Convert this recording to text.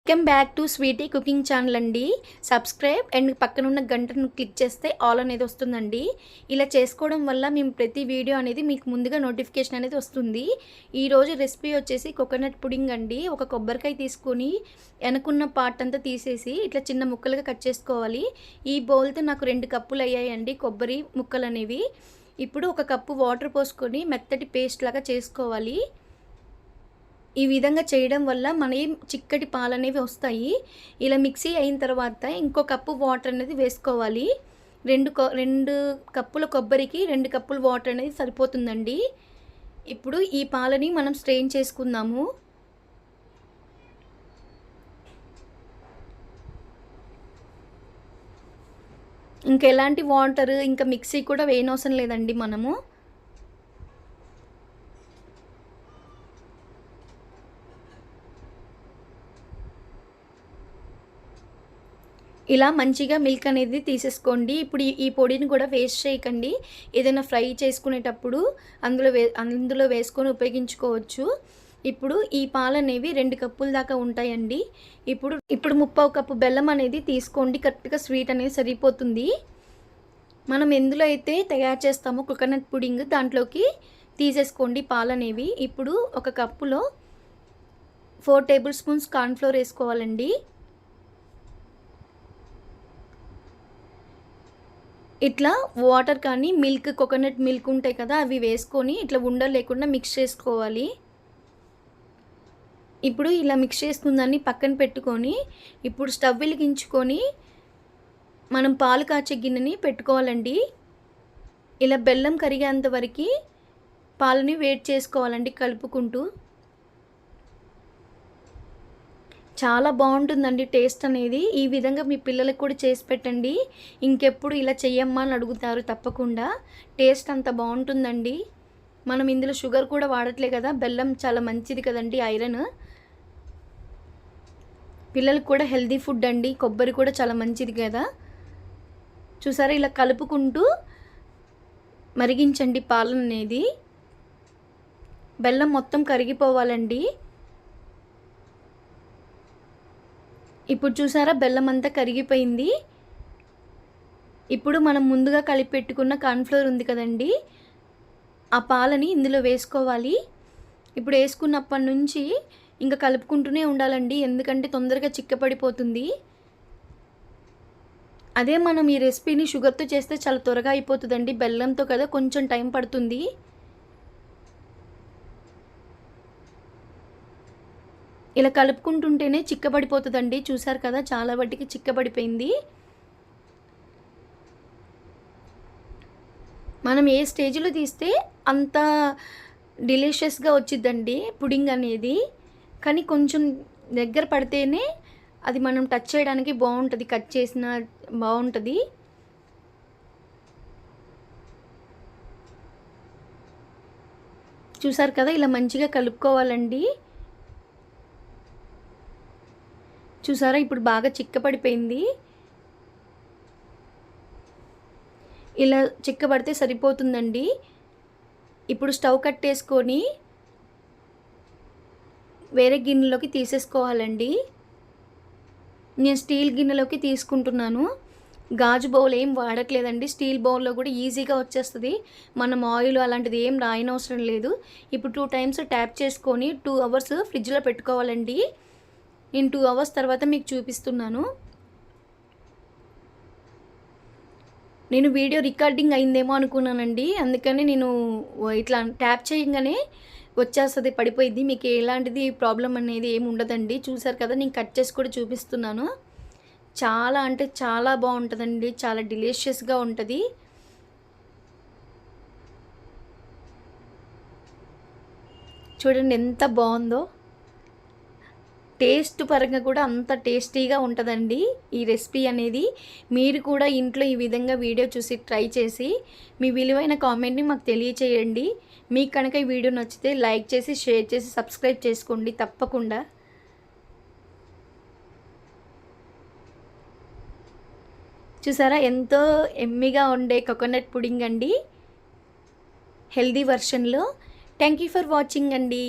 Welcome back to sweety cooking channel అండి. Subscribe and పక్కన ఉన్న గంటను క్లిక్ చేస్తే ఆల్ అనేది వస్తుందండి. ఇలా చేసుకోవడం వల్ల మేము ప్రతి వీడియో అనేది మీకు ముందుగా నోటిఫికేషన్ అనేది వస్తుంది. ఈరోజు రెసిపీ వచ్చేసి కోకోనట్ పుడింగ్ అండి. ఒక కొబ్బరికాయ తీసుకొని వెనకున్న పార్ట్ అంతా తీసేసి ఇట్లా చిన్న ముక్కలుగా కట్ చేసుకోవాలి. ఈ బౌల్తో నాకు 2 కప్పులు అయ్యాయండి కొబ్బరి ముక్కలు అనేవి. ఇప్పుడు 1 కప్పు వాటర్ పోసుకొని మెత్తటి పేస్ట్ లాగా చేసుకోవాలి. ఈ విధంగా చేయడం వల్ల మనకి చిక్కటి పాలు అనేవి వస్తాయి. ఇలా మిక్సీ అయిన తర్వాత ఇంకో కప్పు వాటర్ అనేది వేసుకోవాలి. 2 కప్పుల కొబ్బరికి 2 కప్పుల వాటర్ అనేది సరిపోతుందండి. ఇప్పుడు ఈ పాలని మనం స్ట్రెయిన్ చేసుకుందాము. ఇంకెలాంటి వాటర్ ఇంకా మిక్సీ కూడా వేయనవసరం లేదండి మనము. ఇలా మంచిగా మిల్క్ అనేది తీసేసుకోండి. ఇప్పుడు ఈ పొడిని కూడా వేస్ట్ చేయకండి. ఏదైనా ఫ్రై చేసుకునేటప్పుడు అందులో వేసుకొని ఉపయోగించుకోవచ్చు. ఇప్పుడు ఈ పాలు అనేవి 2 కప్పుల దాకా ఉంటాయండి. ఇప్పుడు 3/4 కప్పు బెల్లం అనేది తీసుకోండి. కరెక్ట్గా స్వీట్ అనేది సరిపోతుంది. మనం ఎందులో అయితే తయారు చేస్తామో కోకోనట్ పుడింగ్ దాంట్లోకి తీసేసుకోండి పాలు అనేవి. ఇప్పుడు 1 కప్పులో 4 టేబుల్ స్పూన్స్ కార్న్ఫ్లోర్ వేసుకోవాలండి. ఇట్లా వాటర్ కానీ మిల్క్ కోకోనట్ మిల్క్ ఉంటాయి కదా, అవి వేసుకొని ఇట్లా ఉండలు లేకుండా మిక్స్ చేసుకోవాలి. ఇప్పుడు ఇలా మిక్స్ చేసుకుందాన్ని పక్కన పెట్టుకొని ఇప్పుడు స్టవ్ వెలిగించుకొని మనం పాలు కాచే గిన్నెని పెట్టుకోవాలండి. ఇలా బెల్లం కరిగేంత వరకు పాలని వేడి చేసుకోవాలండి కలుపుకుంటూ. చాలా బాగుంటుందండి టేస్ట్ అనేది. ఈ విధంగా మీ పిల్లలకు కూడా చేసి పెట్టండి. ఇంకెప్పుడు ఇలా చెయ్యమ్మా అని అడుగుతారు తప్పకుండా. టేస్ట్ అంత బాగుంటుందండి. మనం ఇందులో షుగర్ కూడా వాడట్లే కదా, బెల్లం చాలా మంచిది కదండి, ఐరన్. పిల్లలకు కూడా హెల్దీ ఫుడ్ అండి. కొబ్బరి కూడా చాలా మంచిది కదా. చూసారా, ఇలా కలుపుకుంటూ మరిగించండి పాలు అనేది. బెల్లం మొత్తం కరిగిపోవాలండి. ఇప్పుడు చూసారా, బెల్లం అంతా కరిగిపోయింది. ఇప్పుడు మనం ముందుగా కలిపి పెట్టుకున్న కార్న్ఫ్లోర్ ఉంది కదండి, ఆ పాలని ఇందులో వేసుకోవాలి. ఇప్పుడు వేసుకున్నప్పటి నుంచి ఇంకా కలుపుకుంటూనే ఉండాలండి, ఎందుకంటే తొందరగా చిక్కపడిపోతుంది. అదే మనం ఈ రెసిపీని షుగర్తో చేస్తే చాలా త్వరగా అయిపోతుందండి. బెల్లంతో కదా కొంచెం టైం పడుతుంది. ఇలా కలుపుకుంటుంటేనే చిక్కబడిపోతుందండి. చూసారు కదా, చాలా వాటికి చిక్కబడిపోయింది. మనం ఏ స్టేజ్లో తీస్తే అంత డిలీషియస్గా వచ్చిద్దండి పుడింగ్ అనేది. కానీ కొంచెం దగ్గర పడితేనే అది మనం టచ్ చేయడానికి బాగుంటుంది, కట్ చేసిన బాగుంటుంది. చూసారు కదా, ఇలా మంచిగా కలుపుకోవాలండి. చూసారా, ఇప్పుడు బాగా చిక్కపడిపోయింది. ఇలా చిక్కబడితే సరిపోతుందండి. ఇప్పుడు స్టవ్ కట్టేసుకొని వేరే గిన్నెలోకి తీసేసుకోవాలండి. నేను స్టీల్ గిన్నెలోకి తీసుకుంటున్నాను. గాజు బౌల్ ఏం వాడట్లేదండి. స్టీల్ బౌల్లో కూడా ఈజీగా వచ్చేస్తుంది. మనం ఆయిల్ అలాంటిది ఏం రాయనవసరం లేదు. ఇప్పుడు 2 టైమ్స్ ట్యాప్ చేసుకొని 2 అవర్స్ ఫ్రిడ్జ్లో పెట్టుకోవాలండి. నేను 2 అవర్స్ తర్వాత మీకు చూపిస్తున్నాను. నేను వీడియో రికార్డింగ్ అయిందేమో అనుకున్నానండి, అందుకని నేను ఇట్లా ట్యాప్ చేయగానే వచ్చేస్తుంది, పడిపోయింది. మీకు ఎలాంటిది ప్రాబ్లం అనేది ఏమి ఉండదండి. చూసారు కదా, నేను కట్ చేసి కూడా చూపిస్తున్నాను. చాలా అంటే చాలా బాగుంటుందండి, చాలా డిలీషియస్గా ఉంటుంది. చూడండి ఎంత బాగుందో. టేస్ట్ పరంగా కూడా అంత టేస్టీగా ఉంటుందండి ఈ రెసిపీ అనేది. మీరు కూడా ఇంట్లో ఈ విధంగా వీడియో చూసి ట్రై చేసి మీ విలువైన కామెంట్ని మాకు తెలియచేయండి. మీకు కనుక ఈ వీడియో నచ్చితే లైక్ చేసి, షేర్ చేసి, సబ్స్క్రైబ్ చేసుకోండి తప్పకుండా. చూసారా, ఎంతో ఎమ్మిగా ఉండే కోకోనట్ పుడింగ్ అండి, హెల్దీ వర్షన్లో. థ్యాంక్ యూ ఫర్ వాచింగ్ అండి.